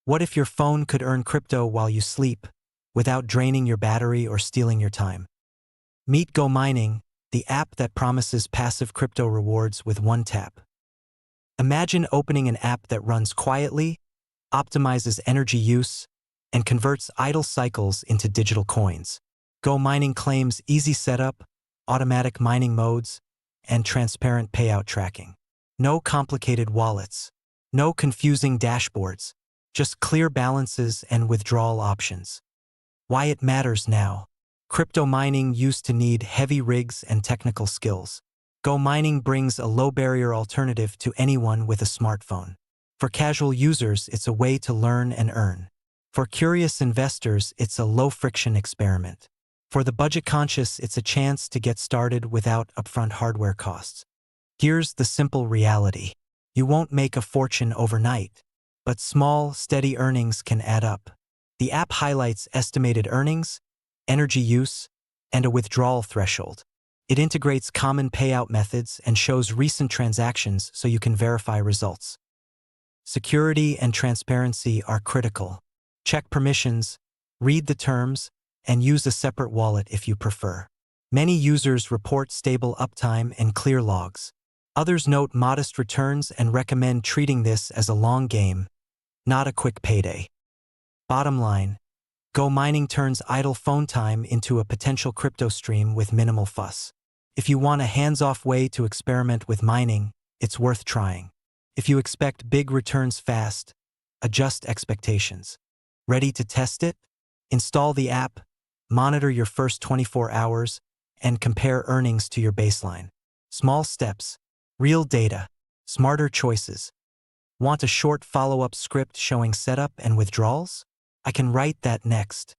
What if your phone could earn crypto while you sleep, without draining your battery or stealing your time? Meet GoMining, the app that promises passive crypto rewards with one tap. Imagine opening an app that runs quietly, optimizes energy use, and converts idle cycles into digital coins. GoMining claims easy setup, automatic mining modes, and transparent payout tracking. No complicated wallets, no confusing dashboards, just clear balances and withdrawal options. Why it matters now. Crypto mining used to need heavy rigs and technical skills. GoMining brings a low-barrier alternative to anyone with a smartphone. For casual users, it's a way to learn and earn. For curious investors, it's a low-friction experiment. For the budget-conscious, it's a chance to get started without upfront hardware costs. Here's the simple reality. You won't make a fortune overnight, but small, steady earnings can add up. The app highlights estimated earnings, energy use, and a withdrawal threshold. It integrates common payout methods and shows recent transactions so you can verify results. Security and transparency are critical. Check permissions, read the terms, and use a separate wallet if you prefer. Many users report stable uptime and clear logs. Others note modest returns and recommend treating this as a long game, not a quick payday. Bottom line, GoMining turns idle phone time into a potential crypto stream with minimal fuss. If you want a hands-off way to experiment with mining, it's worth trying. If you expect big returns fast, adjust expectations. Ready to test it? Install the app, monitor your first 24 hours, and compare earnings to your baseline. Small steps, real data, smarter choices. Want a short follow-up script showing setup and withdrawals? I can write that next.